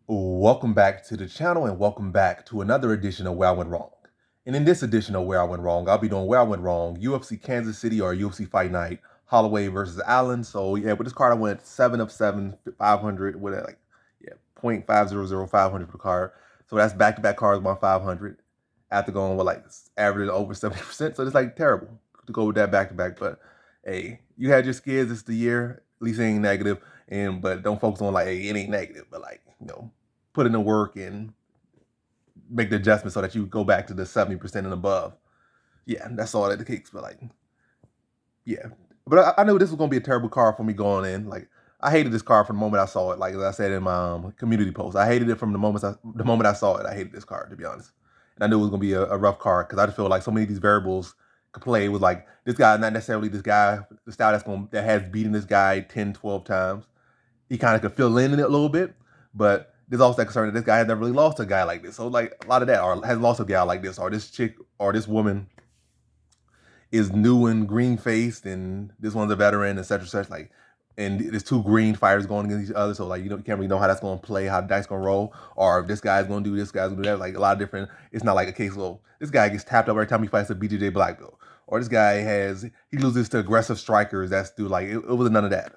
Welcome back to the channel and welcome back to another edition of Where I Went Wrong. And in this edition of Where I Went Wrong, I'll be doing Where I Went Wrong, UFC Kansas City or UFC Fight Night, Holloway versus Allen. So yeah, with this card I went 7 of 7, 500, with like, yeah, 0.500, 500 per card. So that's back-to-back cards, 500 after going with like averaging over 70%. So it's like terrible to go with that back-to-back. But hey, you had your skids, it's the year, at least it ain't negative. But don't focus on like, hey, it ain't negative, but like, put in the work and make the adjustment so that you go back to the 70% and above. Yeah, that's all that the case. But like, yeah. But I knew this was gonna be a terrible card for me going in. Like, I hated this card from the moment I saw it. Like as I said in my community post, I hated it from the moment I saw it. I hated this card, to be honest. And I knew it was gonna be a rough card because I just feel like so many of these variables could play with like this guy, not necessarily this guy, the style that has beaten this guy 10, 12 times. He kind of could fill in it a little bit, but there's also that concern that this guy has never really lost a guy like this. So like a lot of that, or has lost a guy like this, or this chick or this woman is new and green faced, and this one's a veteran, etc. etc. Like, and there's two green fighters going against each other, so like you can't really know how that's going to play, how the dice going to roll, or if this guy's going to do this, guy's going to do that. Like a lot of different. It's not like a case of this guy gets tapped up every time he fights a BJJ black belt, or this guy he loses to aggressive strikers. That's do like it was none of that.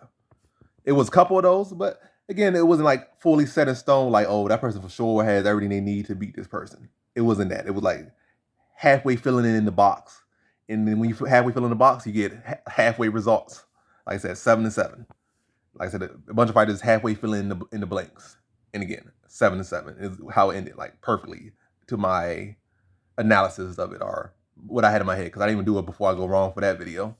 It was a couple of those, but again, it wasn't like fully set in stone. Like, oh, that person for sure has everything they need to beat this person. It wasn't that. It was like halfway filling in the box, and then when you halfway fill in the box, you get halfway results. Like I said, 7-7. Like I said, a bunch of fighters halfway filling in the blanks, and again, 7-7 is how it ended, like perfectly to my analysis of it or what I had in my head because I didn't even do it before I go wrong for that video.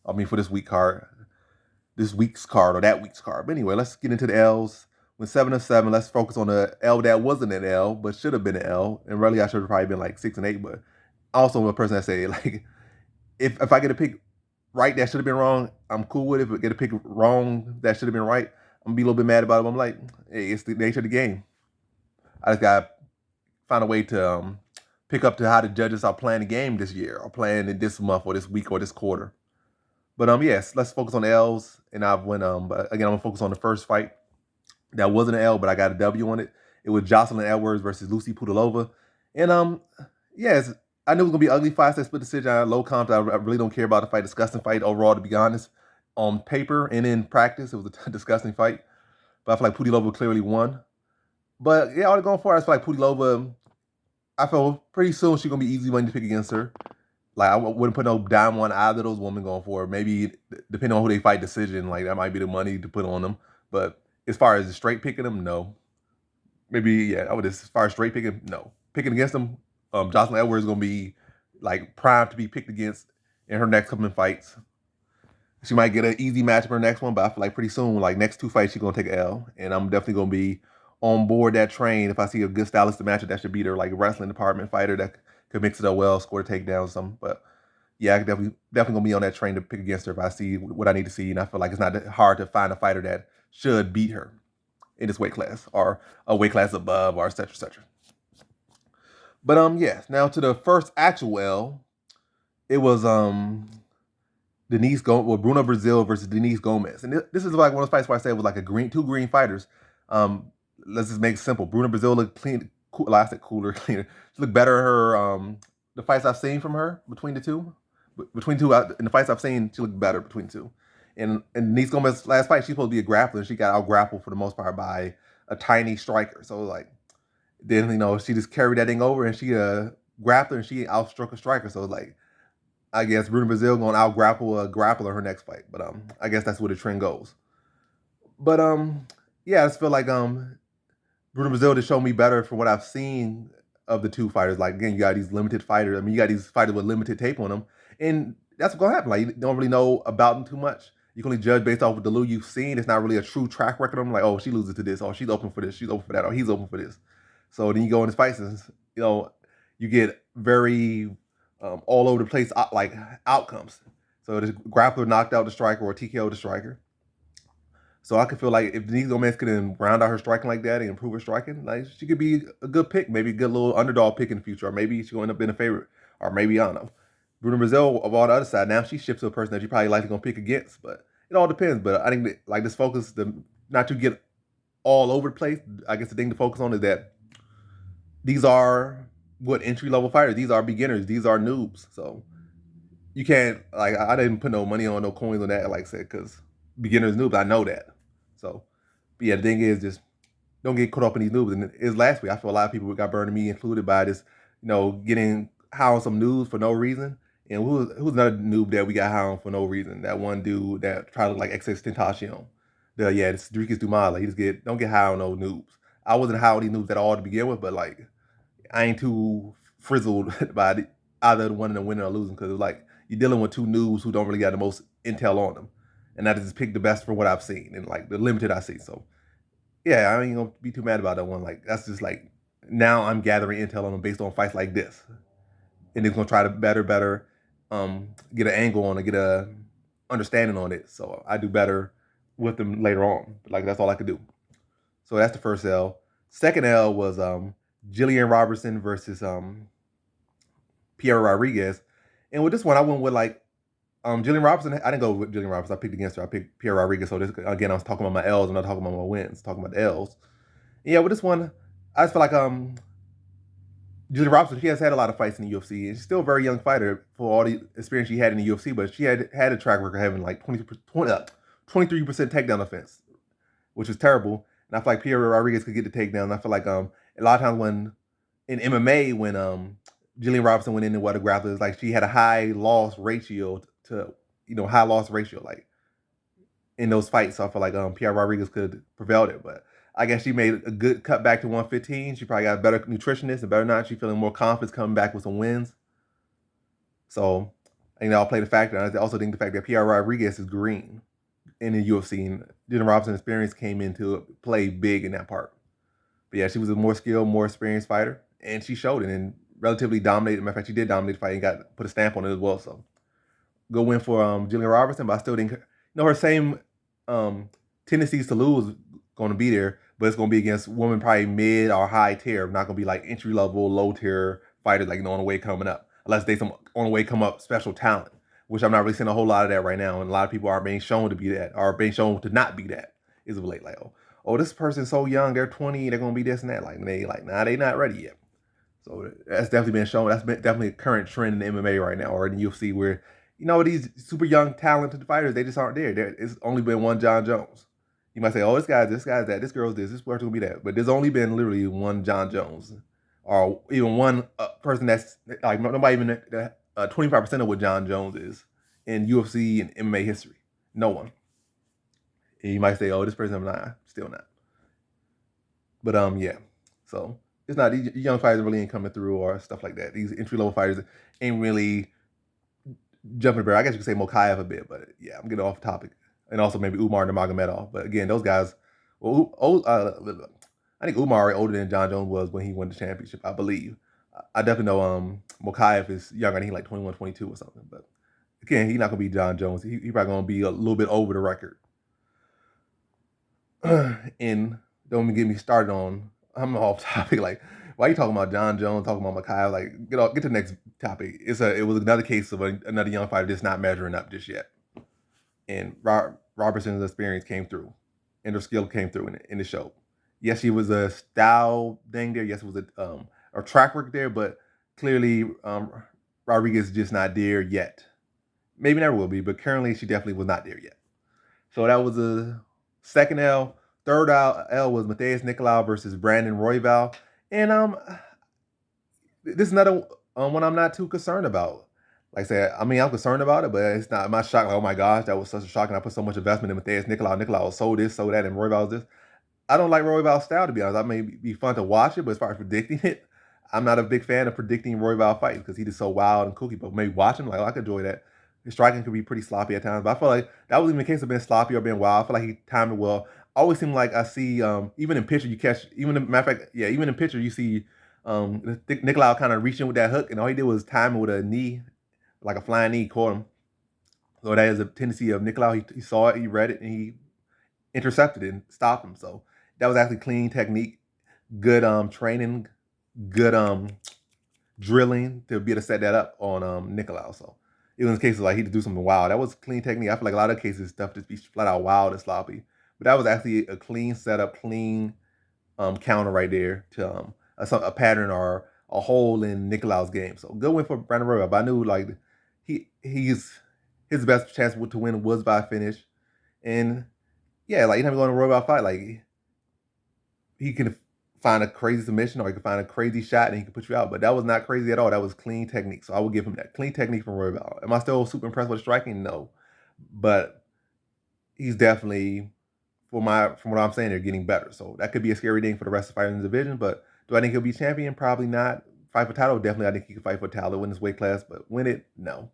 I mean, for this week's card or that week's card. But anyway, let's get into the L's. With 7 of 7, let's focus on the L that wasn't an L, but should have been an L. And really, I should have probably been like 6 and 8. But also, I'm a person that say like, if I get a pick right that should have been wrong, I'm cool with it. If I get a pick wrong that should have been right, I'm gonna be a little bit mad about it. I'm like, hey, it's the nature of the game. I just gotta find a way to pick up to how the judges are playing the game this year, or playing it this month, or this week, or this quarter. But yes, let's focus on the L's. And I've went but again, I'm gonna focus on the first fight. That wasn't an L, but I got a W on it. It was Jocelyn Edwards versus Lucy Pudilova. And yes, I knew it was gonna be an ugly fight. Split decision, low count. I really don't care about the fight. Disgusting fight overall, to be honest. On paper and in practice, it was a disgusting fight. But I feel like Pudilova clearly won. But yeah, all going for it, I feel like Pudilova, I feel pretty soon she's gonna be easy money to pick against her. Like I wouldn't put no dime on either of those women going for it. Maybe depending on who they fight decision, like that might be the money to put on them. But as far as straight picking them, no. Maybe yeah, I would as far as straight picking, no. Picking against them, Jocelyn Edwards is gonna be like primed to be picked against in her next couple of fights. She might get an easy match in her next one, but I feel like pretty soon, like next two fights, she's gonna take an L, and I'm definitely gonna be on board that train if I see a good stylistic matchup that should beat her, like a wrestling department fighter that could mix it up well, score a takedown, something. But yeah, I definitely gonna be on that train to pick against her if I see what I need to see, and I feel like it's not that hard to find a fighter that should beat her in this weight class or a weight class above or etc. etc. But yes, now to the first actual L, it was Bruno Brazil versus Denise Gomez, and this is like one of those fights where I said it was like two green fighters. Let's just make it simple. Bruno Brazil looked clean, cool, I said cooler, cleaner. She looked better in her the fights I've seen from her between the two. Between two in the fights I've seen, she looked better between two. And Denise Gomez's last fight, she's supposed to be a grappler. She got out grappled for the most part by a tiny striker. So like, then she just carried that thing over and she grappler and she outstruck a striker. So like, I guess Bruno Brazil going to out grapple a grappler her next fight. But I guess that's where the trend goes. But yeah, I just feel like Bruno Brazil to show me better from what I've seen of the two fighters. Like again, you got these limited fighters. I mean, you got these fighters with limited tape on them, and that's what's gonna happen. Like you don't really know about them too much. You can only judge based off of the little you've seen. It's not really a true track record of them. Like, oh, she loses to this, or she's open for this, she's open for that, or he's open for this. So then you go in the fights, and you get very all over the place like outcomes. So the grappler knocked out the striker or TKO the striker. So I could feel like if Denise Gomez could round out her striking like that and improve her striking, like she could be a good pick, maybe a good little underdog pick in the future, or maybe she's going to end up being a favorite, or maybe I don't know. Bruno Brazil of all the other side, now she shifts to a person that you probably likely gonna pick against, but it all depends. But I think that, like this focus, not to get all over the place. I guess the thing to focus on is that these are what entry level fighters. These are beginners. These are noobs. So you can't like I didn't put no money on no coins on that, like I said, because beginners noobs. I know that. So, but yeah, the thing is just don't get caught up in these noobs. And it's last week. I feel a lot of people got burned, me included, by this. Getting high on some news for no reason. And who's another noob that we got high on for no reason? That one dude that tried to look like XX Tentacion. This Dricus Dumala. He just don't get high on no noobs. I wasn't high on these noobs at all to begin with, but like I ain't too frizzled by either one of them winning or losing, because it's like you're dealing with two noobs who don't really got the most intel on them, and I just pick the best from what I've seen and like the limited I see. So yeah, I ain't gonna be too mad about that one. Like that's just like now I'm gathering intel on them based on fights like this, and it's gonna try to better get an angle on it, get a understanding on it, so I do better with them later on. Like that's all I could do. So that's the first L. Second L was Jillian Robertson versus Piera Rodriguez. And with this one, I went with like Jillian Robertson. I didn't go with Jillian Robertson. I picked against her. I picked Piera Rodriguez. So this again, I was talking about my L's. I'm not talking about my wins. Talking about the L's. And yeah, with this one, I just feel like Jillian Robertson. She has had a lot of fights in the UFC, and she's still a very young fighter for all the experience she had in the UFC. But she had a track record having like 23% takedown offense, which is terrible. And I feel like Piera Rodriguez could get the takedown. And I feel like a lot of times when in MMA, when Jillian Robertson went in and what a grappler is, like she had a high loss ratio to high loss ratio like in those fights. So I feel like Piera Rodriguez could prevail it, but I guess she made a good cut back to 115. She probably got a better nutritionist and better not. She feeling more confidence coming back with some wins. So I'll play the factor. I also think the fact that Piera Rodriguez is green in the UFC, and Jillian Robertson's experience came into play big in that part. But yeah, she was a more skilled, more experienced fighter, and she showed it and relatively dominated. Matter of fact, she did dominate the fight and got put a stamp on it as well. So good win for Jillian Robertson, but I still think her same tendencies to lose going to be there, but it's going to be against women probably mid or high tier, not going to be like entry level, low tier fighters like on the way coming up, unless they some on the way come up special talent, which I'm not really seeing a whole lot of that right now, and a lot of people are being shown to be that, or being shown to not be that. Is late like oh this person's so young, they're 20, they're going to be this and that. Like they not ready yet. So that's definitely been shown. That's definitely a current trend in MMA right now, or in the UFC, where these super young talented fighters, they just aren't there. It's only been one John Jones. You might say, oh, this guy's that, this girl's this person will be that. But there's only been literally one John Jones, or even one person that's like nobody even 25% of what John Jones is in UFC and MMA history. No one. And you might say, oh, this person, I'm not, still not. But yeah, so it's not, these young fighters really ain't coming through or stuff like that. These entry level fighters ain't really jumping the barrel. I guess you could say Mokaev a bit, but yeah, I'm getting off topic. And also maybe Umar Nurmagomedov. But again, those guys, I think Umar older than John Jones was when he won the championship, I believe. I definitely know Mokaev is younger. I think like 21, 22 or something. But again, he's not going to be John Jones. He probably going to be a little bit over the record. And don't even get me started on, I'm off topic. Like, why are you talking about John Jones, talking about Mokaev? Like, get to the next topic. It was another case of another young fighter just not measuring up just yet. And Robertson's experience came through, and her skill came through in the show. Yes, she was a style thing there. Yes, it was a track record there, but clearly Rodriguez is just not there yet. Maybe never will be, but currently she definitely was not there yet. So that was a second L. Third L was Matheus Nicolau versus Brandon Royval. And this is another one I'm not too concerned about. Like I said, I'm concerned about it, but it's not, I'm not shocked. Like, oh my gosh, that was such a shock, and I put so much investment in Matheus Nicolau. Nicolau was so this, so that, and Royval was this. I don't like Royval's style, to be honest. I may be fun to watch it, but as far as predicting it, I'm not a big fan of predicting Royval fights because he's just so wild and kooky. But maybe watching, like, I could enjoy that. His striking could be pretty sloppy at times, but I feel like that wasn't even the case of being sloppy or being wild. I feel like he timed it well. Always seemed like I see, even in picture, you catch, even in, matter of fact, yeah, even in picture, you see Nicolau kind of reaching with that hook, and all he did was time it with a knee, like a flying knee, caught him. So that is a tendency of Nicolau. He saw it, he read it, and he intercepted it and stopped him. So that was actually clean technique, good training, good drilling to be able to set that up on Nicolau. So it was cases like he to do something wild. That was clean technique. I feel like a lot of cases stuff just be flat out wild and sloppy. But that was actually a clean setup, clean counter right there to a pattern or a hole in Nikolau's game. So good win for Brandon Royval. But I knew like he's his best chance to win was by finish. And yeah, like anytime you go in a Royval fight, like he can find a crazy submission or he can find a crazy shot and he can put you out. But that was not crazy at all. That was clean technique. So I will give him that. Clean technique from Royval. Am I still super impressed with striking? No. But he's definitely from what I'm saying, they're getting better. So that could be a scary thing for the rest of the fighters in the division. But do I think he'll be champion? Probably not. Fight for title? Definitely I think he can fight for title, win this weight class, but win it? No.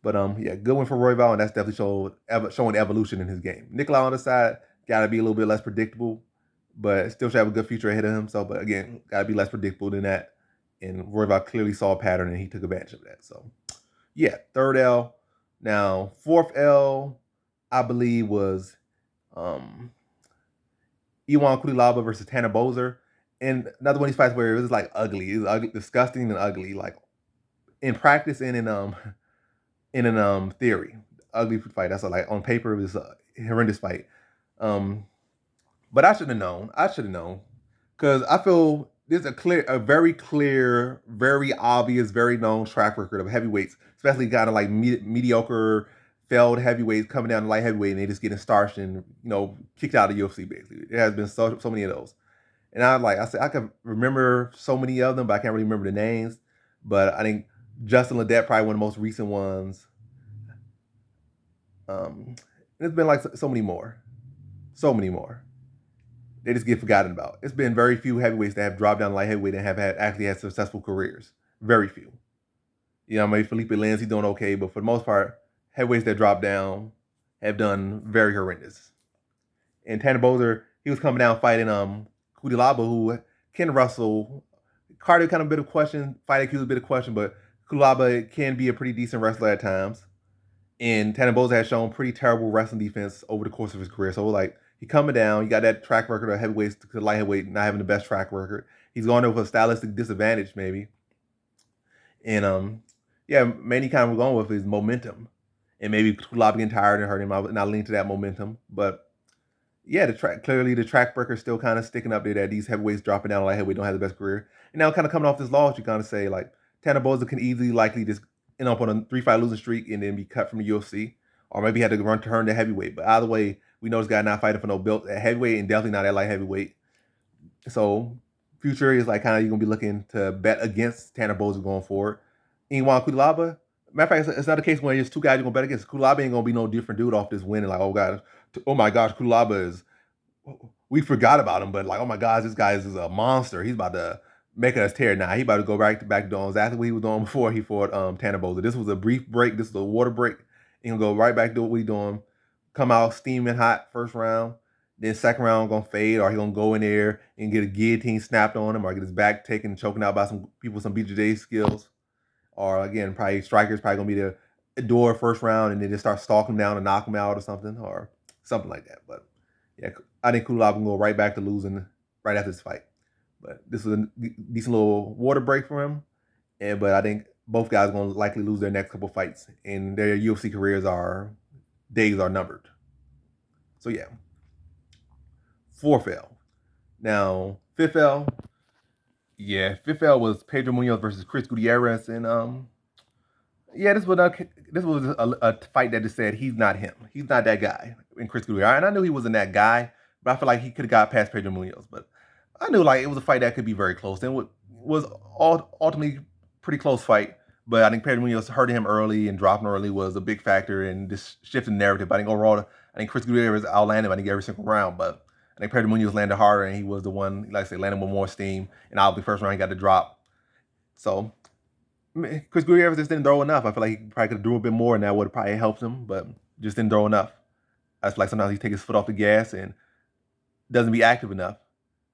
But yeah, good one for Royval, and that's definitely showing evolution in his game. Nikolai on the side, gotta be a little bit less predictable, but still should have a good future ahead of him. So, but again, gotta be less predictable than that. And Royval clearly saw a pattern and he took advantage of that. So yeah, third L. Now, fourth L, I believe was Iwan Cutelaba versus Tanner Boser. And another one of these fights where it was like ugly. It was ugly, disgusting and ugly, like in practice and in an theory. Ugly fight. That's like on paper it was a horrendous fight. But I should have known. I should have known. Because I feel there's a very clear, very obvious, very known track record of heavyweights, especially kind of like mediocre, failed heavyweights coming down to light heavyweight and they just getting starched and kicked out of UFC. Basically, there has been so many of those. And I said I can remember so many of them, but I can't really remember the names. But I think Justin Ledet probably one of the most recent ones. There's been like so many more, so many more. They just get forgotten about. It's been very few heavyweights that have dropped down light heavyweight and have actually had successful careers. Very few. Maybe Felipe Lins, he's doing okay, but for the most part, heavyweights that drop down have done very horrendous. And Tanner Boser, he was coming down fighting Cutelaba, who can wrestle. Cardio kind of a bit of question, fight IQ is a bit of question, but Cutelaba can be a pretty decent wrestler at times. And Tanner Boser has shown pretty terrible wrestling defense over the course of his career. So like he coming down, he got that track record of heavyweights to light heavyweight not having the best track record. He's going over a stylistic disadvantage maybe. And yeah, mainly kind of we're going with his momentum. And maybe Cutelaba getting tired and hurt him, and I lean to that momentum. But yeah, clearly the track record still kind of sticking up there that these heavyweights dropping down like heavyweight don't have the best career. And now kind of coming off this loss, you kind of say like Tanner Boser can easily likely just end up on a 3-fight losing streak and then be cut from the UFC, or maybe he had to turn to heavyweight. But either way, we know this guy not fighting for no belt at heavyweight and definitely not at light heavyweight. So future is like kind of you're gonna be looking to bet against Tanner Boser going forward. Iwan Cutelaba, matter of fact, it's not a case where it's two guys you're gonna bet against. Cutelaba ain't gonna be no different dude off this win and like, oh my gosh, Cutelaba is. We forgot about him, but like, oh my gosh, this guy is a monster. He's about to make us tear. Now he about to go back to doing exactly what he was doing before he fought Tanner Boser. This was a brief break. This is a water break. He gonna go right back to what he's doing. Come out steaming hot first round. Then second round gonna fade, or he gonna go in there and get a guillotine snapped on him, or get his back taken, choking out by some people with some BJJ skills. Or again, probably strikers probably gonna be the door first round and then just start stalking him down and knock him out or something like that. But yeah, I think Cutelaba can go right back to losing right after this fight. But this was a decent little water break for him. But I think both guys are going to likely lose their next couple fights, and their UFC days are numbered. So yeah, fourth L. Now fifth L. Yeah, fifth L was Pedro Munoz versus Chris Gutierrez, and yeah, this was a fight that just said he's not him. He's not that guy in Chris Gutierrez. And I knew he wasn't that guy, but I feel like he could have got past Pedro Munoz. But I knew like it was a fight that could be very close. And was ultimately pretty close fight. But I think Pedro Munoz hurting him early and dropping early was a big factor in this shifting narrative. But I think overall, I think Chris Gutierrez outlanded him, I think, every single round. But I think Pedro Munoz landed harder, and he was the one, like I say, landed with more steam. And obviously, first round, he got the drop. So Chris Gutierrez just didn't throw enough. I feel like he probably could have threw a bit more, and that would have probably helped him, but just didn't throw enough. I feel like sometimes he takes his foot off the gas and doesn't be active enough,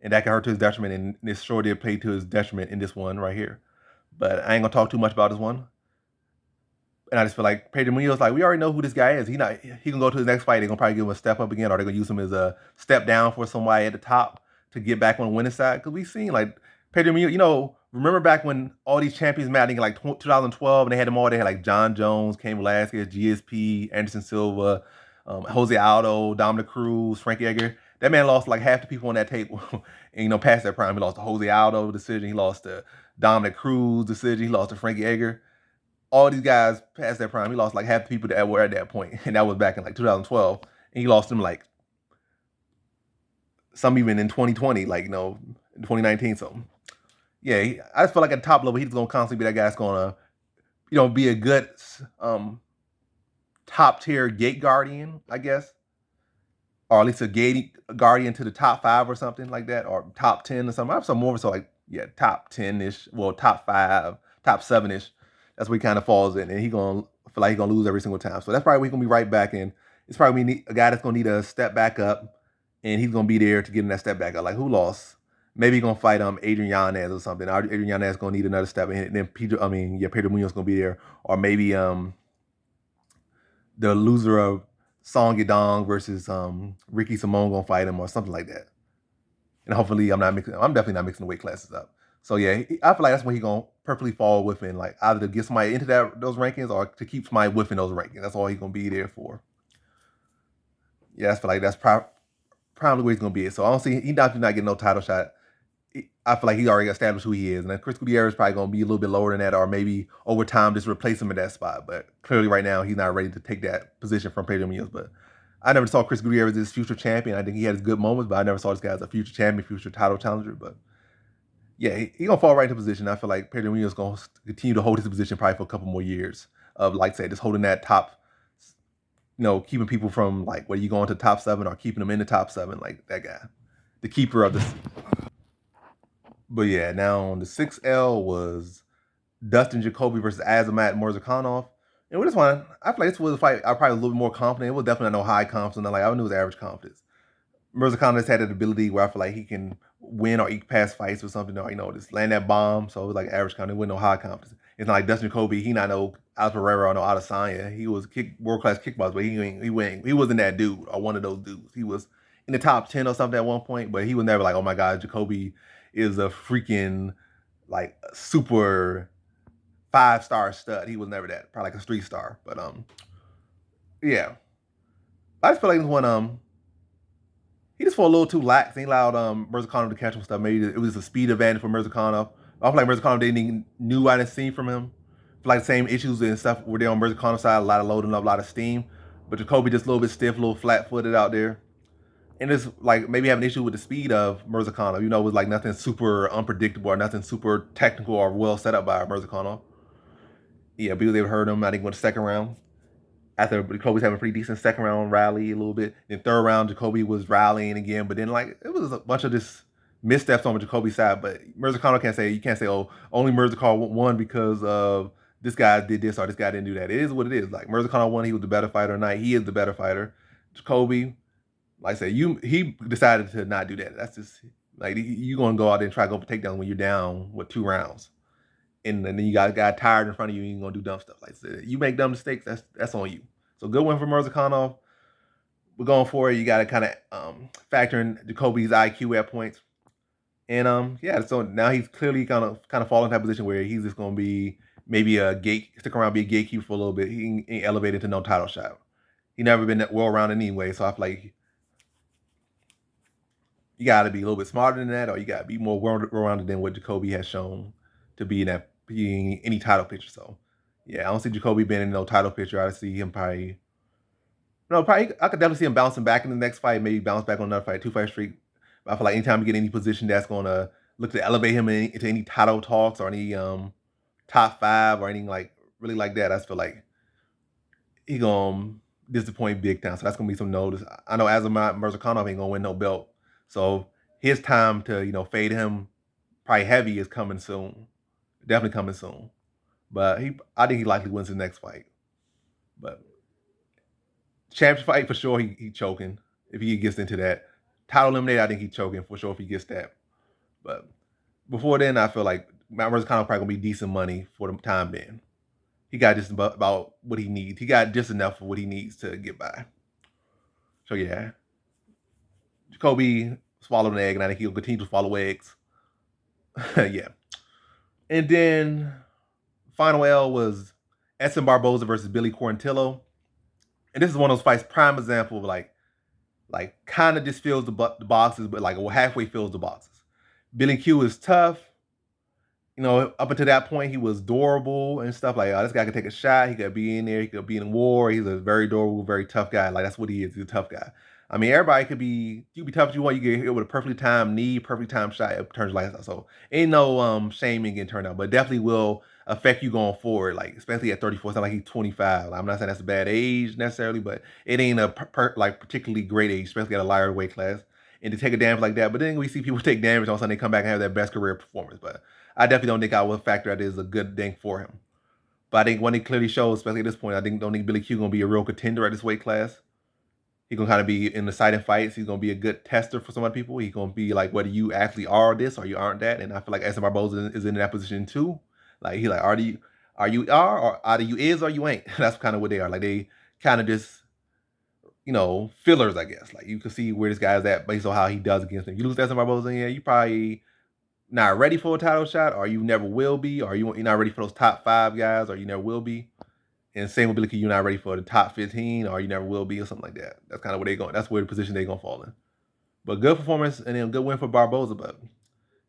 and that can hurt to his detriment, and this sure did play to his detriment in this one right here. But I ain't gonna talk too much about this one. And I just feel like Pedro Munoz, like, we already know who this guy is. He can go to his next fight. They're gonna probably give him a step up again, or they're gonna use him as a step down for somebody at the top to get back on the winning side. Because we've seen like Pedro Munoz, remember back when all these champions met, I think like 2012, and they had them all. They had like John Jones, Cain Velasquez, GSP, Anderson Silva, Jose Aldo, Dominic Cruz, Frankie Edgar. That man lost like half the people on that table. And past that prime, he lost to Jose Aldo decision. He lost to Dominic Cruz decision. He lost to Frankie Edgar. All these guys past that prime, he lost like half the people that were at that point, and that was back in like 2012. And he lost them like some even in 2020, like in 2019. So yeah, I just feel like at the top level, he's gonna constantly be that guy that's gonna be a good top tier gate guardian, I guess, or at least a gate guardian to the top 5 or something like that, or top 10 or something. I'm some more so like top 10-ish, well top 5, top 7-ish. That's where he kind of falls in, and he gonna feel like he's gonna lose every single time. So that's probably where he's gonna be right back in. It's probably a guy that's gonna need a step back up, and he's gonna be there to get him that step back up. Like who lost? Maybe he's gonna fight Adrian Yanez or something. Adrian Yanez gonna need another step, and then Pedro Munoz gonna be there, or maybe the loser of Song Yadong versus Ricky Simone gonna fight him or something like that. And hopefully I'm definitely not mixing the weight classes up. So yeah, I feel like that's where he's gonna perfectly fall within, like either to get somebody into those rankings or to keep somebody within those rankings. That's all he's gonna be there for. Yeah, I feel like that's probably where he's gonna be. So I don't see he definitely not getting no title shot. I feel like he already established who he is, and then Chris Gutierrez is probably going to be a little bit lower than that, or maybe over time just replace him in that spot. But clearly, right now, he's not ready to take that position from Pedro Munoz. But I never saw Chris Gutierrez as future champion. I think he had his good moments, but I never saw this guy as a future champion, future title challenger. But yeah, he gonna fall right into position. I feel like Pedro Munoz is gonna continue to hold his position probably for a couple more years of, like, say, just holding that top. Keeping people from like whether you go into top 7 or keeping them in the top 7, like that guy, the keeper of the. But yeah, now the 6L was Dustin Jacoby versus Azamat Murzakanov. And with this one, I feel like this was a fight I probably a little bit more confident. It was definitely no high confidence. Like I knew it was average confidence. Murzakanov had an ability where I feel like he can win or eke past fights or something, or just land that bomb. So it was like average confidence, with no high confidence. It's not like Dustin Jacoby. He not no Alex Pereira or no Adesanya. He was world class kickboxer, but he wasn't that dude or one of those dudes. He was in the top 10 or something at one point, but he was never like, oh my god, Jacoby is a freaking like super 5-star stud. He was never that. Probably like a 3-star. But yeah. I just feel like this one he just felt a little too lax. He allowed Murzakanov to catch him stuff. Maybe it was a speed advantage for Murzakanov. I feel like Murzakanov knew I didn't see from him. I feel like the same issues and stuff were there on Murzakanov side. A lot of loading up, a lot of steam. But Jacoby just a little bit stiff, a little flat-footed out there. And it's like maybe have an issue with the speed of Murzakanov. It was like nothing super unpredictable or nothing super technical or well set up by Murzakanov. Yeah, but he was able to hurt him. I think went the second round. After Jacoby's having a pretty decent second round rally a little bit. Then third round, Jacoby was rallying again. But then like it was a bunch of this missteps on Jacoby's side. But Murzakanov you can't say, oh, only Murzakanov won because of this guy did this or this guy didn't do that. It is what it is. Like Murzakanov won, he was the better fighter tonight. He is the better fighter. Jacoby, like I said, he decided to not do that. That's just like you gonna go out there and try to go for takedowns when you're down with 2 rounds. And then you got a guy tired in front of you, and you're gonna do dumb stuff. Like I said, you make dumb mistakes, that's on you. So good win for Murzakanov. We're going for it. You got to kind of factor in Jacoby's IQ at points, and yeah. So now he's clearly kind of falling into that position where he's just gonna be maybe stick around, be a gatekeeper for a little bit. He ain't elevated to no title shot. He never been that well rounded anyway. So I feel like you got to be a little bit smarter than that, or you got to be more well rounded than what Jacoby has shown to be being any title picture. So yeah, I don't see Jacoby being in no title picture. I see him probably. No, probably I could definitely see him bouncing back in the next fight. Maybe bounce back on another fight, 2-fight streak. But I feel like anytime you get any position that's gonna look to elevate him into any title talks or any top 5 or anything like really like that, I just feel like he gonna disappoint big time. So that's gonna be some notice. I know Azamat Murzakanov ain't gonna win no belt, so his time to fade him probably heavy is coming soon. Definitely coming soon. But I think he likely wins the next fight. But championship fight for sure, he choking if he gets into that. Title eliminated, I think he's choking for sure if he gets that. But before then, I feel like Matt Murzakanov probably gonna be decent money for the time being. He got just about what he needs. He got just enough for what he needs to get by. So yeah, Jacoby swallowed an egg, and I think he'll continue to swallow eggs. Yeah. And then final L was Edson Barboza versus Billy Quarantillo. And this is one of those fights, prime example of like kind of just fills the boxes, but like halfway fills the boxes. Billy Q is tough. You know, up until that point, he was durable and stuff like, oh, this guy could take a shot. He could be in there. He could be in war. He's a very durable, very tough guy. Like that's what he is. He's a tough guy. I mean, everybody could be. You be tough if you want. You get hit with a perfectly timed knee, perfectly timed shot. It turns lights out. So ain't no shame in getting turned out, but definitely will affect you going forward. Like especially at 34. It's not like he's 25. Like, I'm not saying that's a bad age necessarily, but it ain't a like particularly great age, especially at a lighter weight class. And to take a damage like that, but then we see people take damage on Sunday, come back and have their best career performance. But I definitely don't think I would factor that as a good thing for him. But I think when he clearly shows, especially at this point, I don't think Billy Q gonna be a real contender at this weight class. He's gonna kind of be in the exciting fights. He's gonna be a good tester for some other people. He's gonna be like whether you actually are this or you aren't that. And I feel like Edson Barboza is in that position too. Like he like are or either you is or you ain't. That's kind of what they are. Like they kind of just fillers, I guess. Like you can see where this guy's at based on how he does against him. You lose Edson Barboza, yeah, you probably not ready for a title shot, or you never will be, or you're not ready for those top 5 guys, or you never will be. And same with Billy Key, you're not ready for the top 15, or you never will be, or something like that. That's kind of where they're going. That's where the position they're gonna fall in. But good performance and then good win for Barboza. But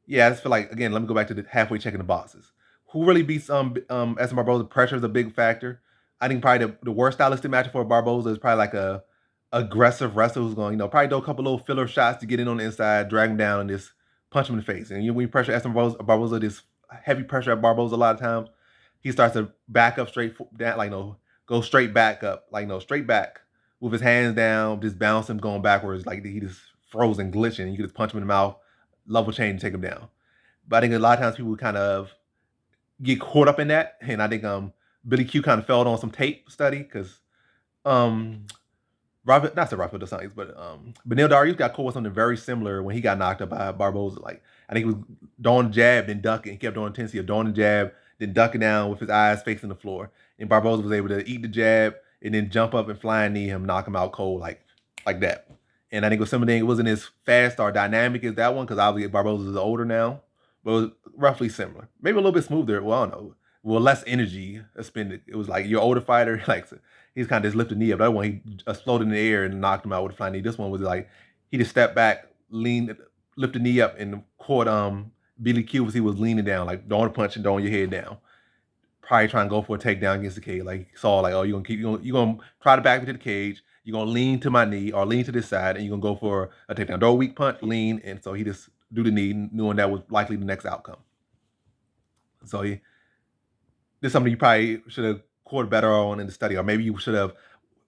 yeah, I just feel like again, let me go back to the halfway checking the boxes. Who really beats Edson Barboza? Pressure is a big factor. I think probably the worst stylistic matchup for Barboza is probably like a aggressive wrestler who's going, probably do a couple little filler shots to get in on the inside, drag him down, and just punch him in the face. And when you pressure Edson Barboza, this heavy pressure at Barboza a lot of times, he starts to back up straight down, like go straight back up, like straight back with his hands down, just bounce him going backwards, like he just frozen, glitching. You can just punch him in the mouth, level change, and take him down. But I think a lot of times people kind of get caught up in that, and I think Billy Q kind of fell on some tape study because um Robert, not Rafael dos Anjos, but Neil Darius got caught with something very similar when he got knocked up by Barboza. Like I think he was throwing a jab, then ducking. He kept doing intensity of throwing a jab, then ducking down with his eyes facing the floor. And Barboza was able to eat the jab and then jump up and flying knee him, knock him out cold like that. And I think it was something. It wasn't as fast or dynamic as that one because obviously Barboza is older now, but it was roughly similar. Maybe a little bit smoother. Well, I don't know. Well, less energy expended. It was like your older fighter, like he's kind of just lifted the knee up. That one he exploded in the air and knocked him out with a flying knee. This one was like he just stepped back, leaned, lifted the knee up, and caught Billy Q as he was leaning down, like throwing a punch and throwing your head down. Probably trying to go for a takedown against the cage. Like he saw like, oh, you're gonna try to back me to the cage. You're gonna lean to my knee or lean to this side, and you're gonna go for a takedown. Throw a weak punch, lean, and so he just do the knee, knowing that was likely the next outcome. So this is something you probably should have caught better on in the study, or maybe you should have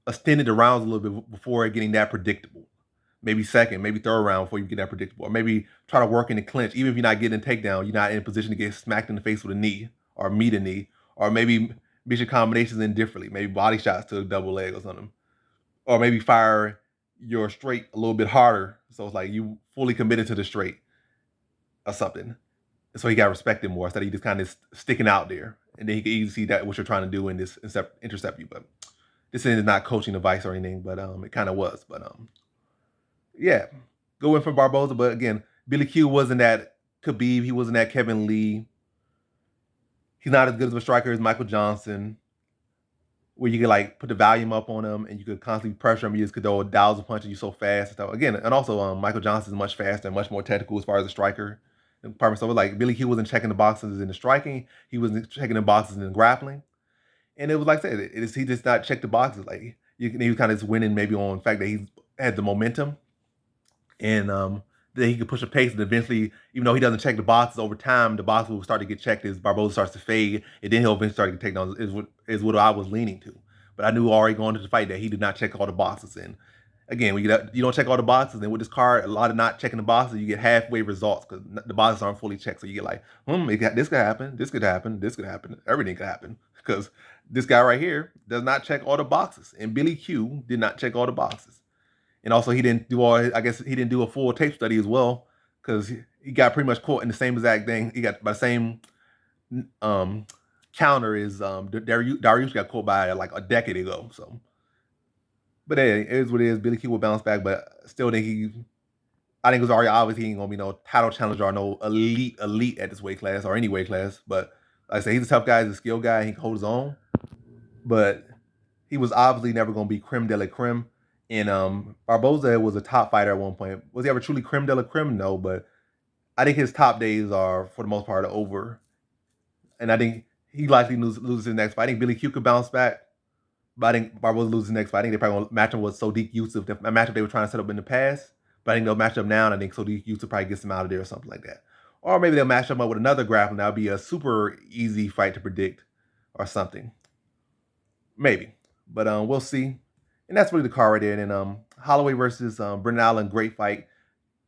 extended the rounds a little bit before getting that predictable. Maybe second, maybe third round before you get that predictable. Or maybe try to work in the clinch. Even if you're not getting a takedown, you're not in a position to get smacked in the face with a knee or meet a knee. Or maybe mix your combinations in differently. Maybe body shots to a double leg or something. Or maybe fire your straight a little bit harder. So it's like you fully committed to the straight or something. So he got respected more instead of you just kind of sticking out there. And then he can easily see that what you're trying to do in this intercept you. But this is not coaching advice or anything, but it kind of was. But yeah, go win for Barboza. But again, Billy Q wasn't that Khabib. He wasn't that Kevin Lee. He's not as good of a striker as Michael Johnson, where you could like put the volume up on him and you could constantly pressure him. You just could throw a thousand punches. You so fast and stuff. Again, and also Michael Johnson is much faster and much more technical as far as a striker. So like Billy Q wasn't checking the boxes in the striking. He wasn't checking the boxes in the grappling. And it was like I said, he just not checked the boxes. Like he was kind of just winning maybe on the fact that he had the momentum and then he could push a pace and eventually, even though he doesn't check the boxes over time, the boxes will start to get checked as Barboza starts to fade, and then he'll eventually start to get taken down. Is what I was leaning to. But I knew already going into the fight that he did not check all the boxes. And again, when you don't check all the boxes, then with this card, a lot of not checking the boxes, you get halfway results because the boxes aren't fully checked. So you get like, this could happen, this could happen, this could happen, everything could happen because this guy right here does not check all the boxes, and Billy Q did not check all the boxes. And also, he didn't do all. I guess he didn't do a full tape study as well because he got pretty much caught in the same exact thing. He got by the same um, counter as Darius got caught by like a decade ago. So, but hey, it is what it is. Billy Q will bounce back, but still think I think it was already obvious he ain't gonna be no title challenger or no elite at this weight class or any weight class. But like I say, he's a tough guy. He's a skilled guy. He can hold his own, but he was obviously never going to be creme de la creme. And Barboza was a top fighter at one point. Was he ever truly creme de la creme? No, but I think his top days are, for the most part, over. And I think he likely loses his next fight. I think Billy Q could bounce back, but I think Barboza loses his next fight. I think they probably going to match him with Sodiq Yusuf, a matchup they were trying to set up in the past. But I think they'll match up now, and I think Sodiq Yusuf probably gets him out of there or something like that. Or maybe they'll match him up with another grappler. That'll be a super easy fight to predict or something. Maybe. But we'll see. And that's really the card right there. And then Holloway versus Brendan Allen, great fight.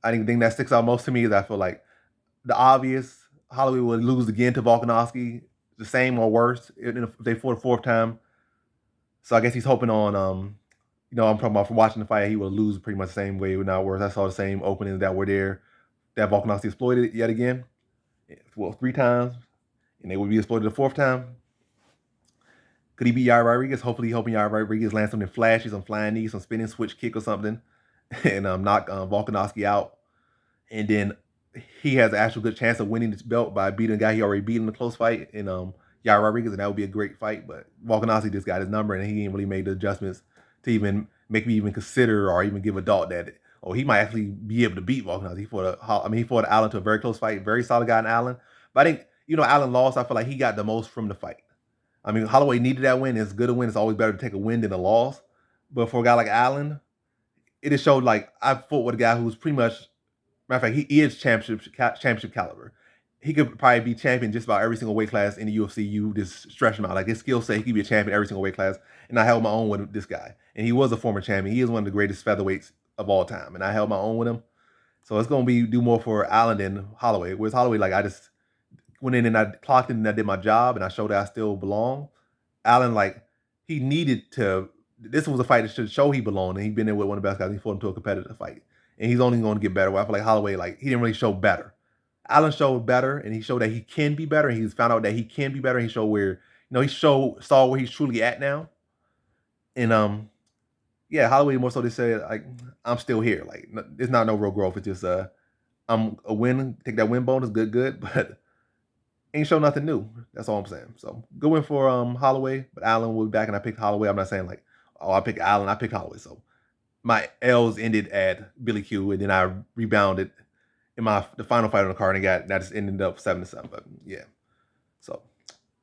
I think the thing that sticks out most to me is I feel like the obvious, Holloway will lose again to Volkanovski, the same or worse if they fought a fourth time. So I guess he's hoping on, I'm talking about from watching the fight, he will lose pretty much the same way, not worse. I saw the same openings that were there that Volkanovski exploited yet again. Well, 3 times, and they would be exploited the 4th time. Could he beat Yair Rodriguez? Hopefully, hoping Yair Rodriguez lands something flashy, some flying knee, some spinning switch kick or something, and knock Volkanovski out. And then he has an actual good chance of winning this belt by beating a guy he already beat in a close fight in Yair Rodriguez, and that would be a great fight. But Volkanovski just got his number, and he ain't really made the adjustments to even make me even consider or even give a thought that he might actually be able to beat Volkanovski. He fought Allen to a very close fight, very solid guy in Allen. But I think Allen lost. I feel like he got the most from the fight. I mean, Holloway needed that win. It's good to win. It's always better to take a win than a loss. But for a guy like Allen, it just showed like I fought with a guy who's pretty much, matter of fact, he is championship caliber. He could probably be champion just about every single weight class in the UFC. You just stretch him out. Like his skill set, he could be a champion every single weight class. And I held my own with this guy. And he was a former champion. He is one of the greatest featherweights of all time. And I held my own with him. So it's gonna do more for Allen than Holloway. Whereas Holloway, like I just went in and I clocked in and I did my job and I showed that I still belong. Allen, like, he needed to. This was a fight that should show he belonged, and he'd been there with one of the best guys. He fought him to a competitive fight, and he's only going to get better. Well, I feel like Holloway, like, he didn't really show better. Allen showed better, and he showed that he can be better. And he's found out that he can be better. And he showed where, saw where he's truly at now. And yeah, Holloway more so they said like, I'm still here. Like, it's not no real growth. It's just I'm a win. Take that win bonus, good, but ain't show nothing new. That's all I'm saying. So good win for Holloway, but Allen will be back, and I picked Holloway. I'm not saying like, oh, I picked Allen. I picked Holloway. So my L's ended at Billy Q, and then I rebounded in the final fight on the card, and that just ended up 7-7. But yeah, so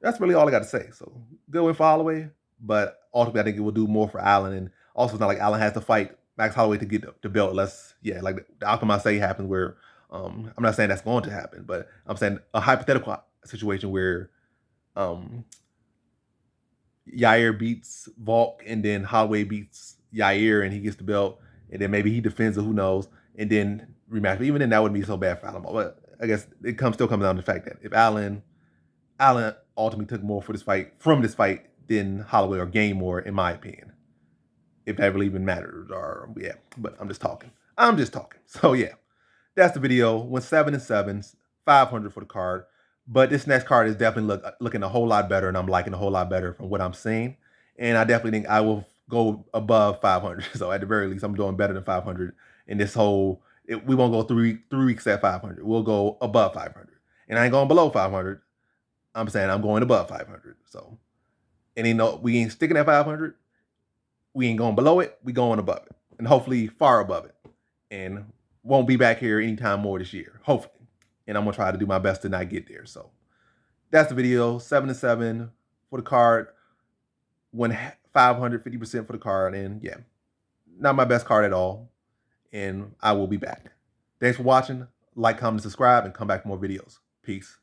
that's really all I got to say. So good win for Holloway, but ultimately I think it will do more for Allen, and also it's not like Allen has to fight Max Holloway to get the belt. Unless like the outcome I say happens where I'm not saying that's going to happen, but I'm saying a hypothetical situation where Yair beats Volk and then Holloway beats Yair and he gets the belt, and then maybe he defends it, who knows, and then rematch. But even then, that wouldn't be so bad for Allen. But I guess it still comes down to the fact that if Allen ultimately took more from this fight than Holloway, or gained more, in my opinion. If that really even matters, or yeah. But I'm just talking. So yeah, that's the video. Went 7-7, 500 for the card. But this next card is definitely looking a whole lot better, and I'm liking a whole lot better from what I'm seeing. And I definitely think I will go above 500. So at the very least, I'm doing better than 500 in this whole. We won't go three weeks at 500. We'll go above 500. And I ain't going below 500. I'm saying I'm going above 500. So, and we ain't sticking at 500. We ain't going below it. We going above it, and hopefully far above it. And won't be back here anytime more this year. Hopefully. And I'm going to try to do my best to not get there. So that's the video. 7-7 for the card. Won 550% for the card. And yeah, not my best card at all. And I will be back. Thanks for watching. Like, comment, subscribe, and come back for more videos. Peace.